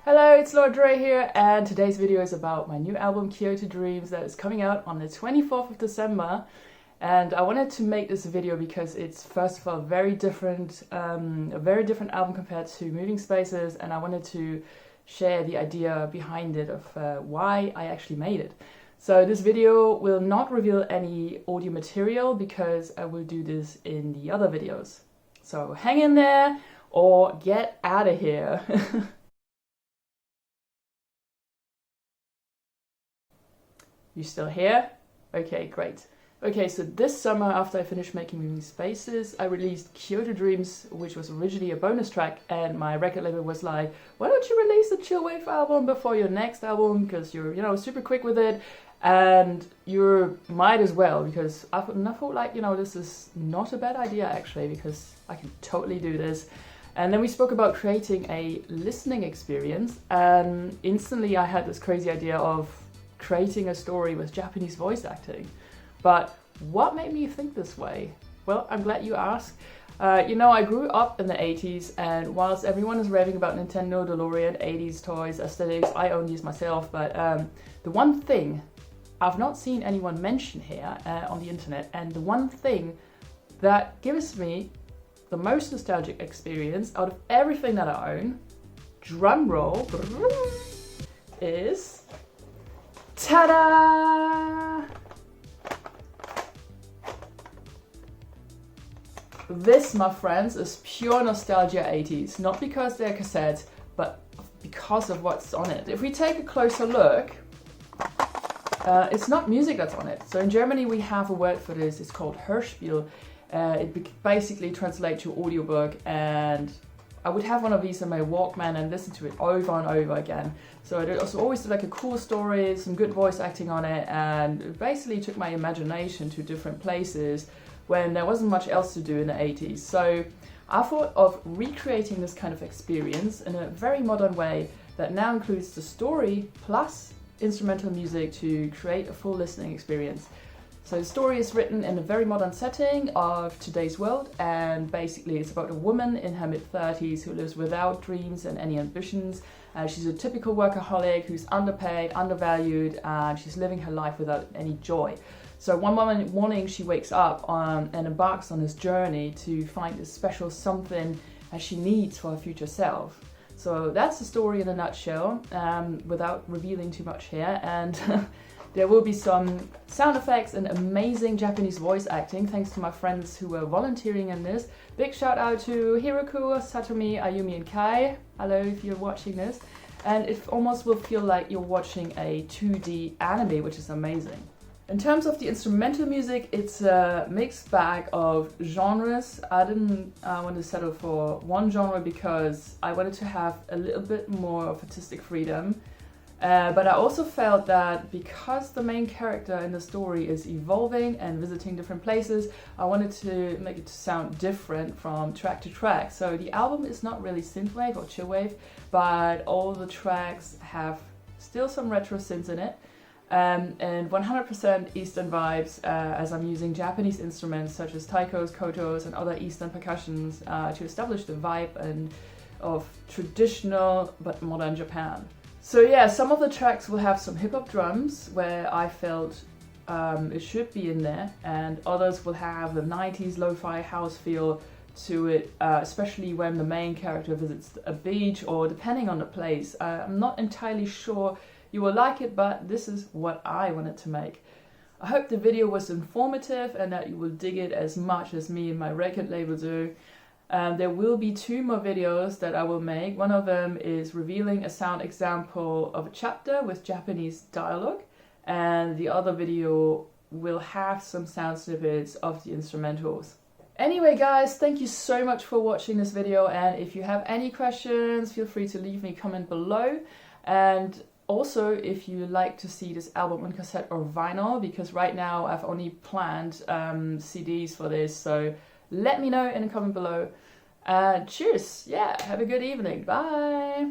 Hello, it's Laura Dre here, and today's video is about my new album Kyoto Dreams that is coming out on the 24th of December. And I wanted to make this video because it's first of all a very different album compared to Moving Spaces, and I wanted to share the idea behind it of why I actually made it. So this video will not reveal any audio material because I will do this in the other videos. So hang in there or get out of here. You still here? Okay, great. Okay, so this summer, after I finished making Moving Spaces, I released Kyoto Dreams, which was originally a bonus track, and my record label was like, why don't you release a Chillwave album before your next album, because you're, super quick with it, and you might as well, because I thought like, this is not a bad idea actually, because I can totally do this. And then we spoke about creating a listening experience, and instantly I had this crazy idea of creating a story with Japanese voice acting. But what made me think this way? Well, I'm glad you asked. I grew up in the 80s, and whilst everyone is raving about Nintendo, DeLorean, 80s toys, aesthetics, I own these myself, but the one thing I've not seen anyone mention here on the internet, and the one thing that gives me the most nostalgic experience out of everything that I own, drum roll, is ta-da! This, my friends, is pure nostalgia 80s. Not because they're cassettes, but because of what's on it. If we take a closer look, it's not music that's on it. So in Germany we have a word for this, it's called Hörspiel. It basically translates to audiobook, and I would have one of these in my Walkman and listen to it over and over again. So it also always did like a cool story, some good voice acting on it, and it basically took my imagination to different places when there wasn't much else to do in the 80s. So I thought of recreating this kind of experience in a very modern way that now includes the story plus instrumental music to create a full listening experience. So the story is written in a very modern setting of today's world, and basically it's about a woman in her mid-30s who lives without dreams and any ambitions. She's a typical workaholic who's underpaid, undervalued, and she's living her life without any joy. So one morning she wakes up and embarks on this journey to find this special something that she needs for her future self. So that's the story in a nutshell, without revealing too much here. And there will be some sound effects and amazing Japanese voice acting thanks to my friends who were volunteering in this. Big shout out to Hiroku, Satomi, Ayumi and Kai. Hello if you're watching this. And it almost will feel like you're watching a 2D anime, which is amazing. In terms of the instrumental music, it's a mixed bag of genres. I didn't want to settle for one genre because I wanted to have a little bit more of artistic freedom. But I also felt that because the main character in the story is evolving and visiting different places, I wanted to make it sound different from track to track. So the album is not really synthwave or chillwave, but all the tracks have still some retro synths in it. And 100% Eastern vibes, as I'm using Japanese instruments such as taikos, kotos and other Eastern percussions to establish the vibe of traditional but modern Japan. So yeah, some of the tracks will have some hip-hop drums where I felt it should be in there, and others will have the 90s lo-fi house feel to it, especially when the main character visits a beach or depending on the place. I'm not entirely sure you will like it, but this is what I wanted to make. I hope the video was informative and that you will dig it as much as me and my record label do. There will be 2 more videos that I will make. One of them is revealing a sound example of a chapter with Japanese dialogue, and the other video will have some sound snippets of the instrumentals. Anyway guys, thank you so much for watching this video, and if you have any questions, feel free to leave me a comment below. And also, if you like to see this album on cassette or vinyl, because right now I've only planned CDs for this, so let me know in a comment below. Cheers, yeah, have a good evening, bye!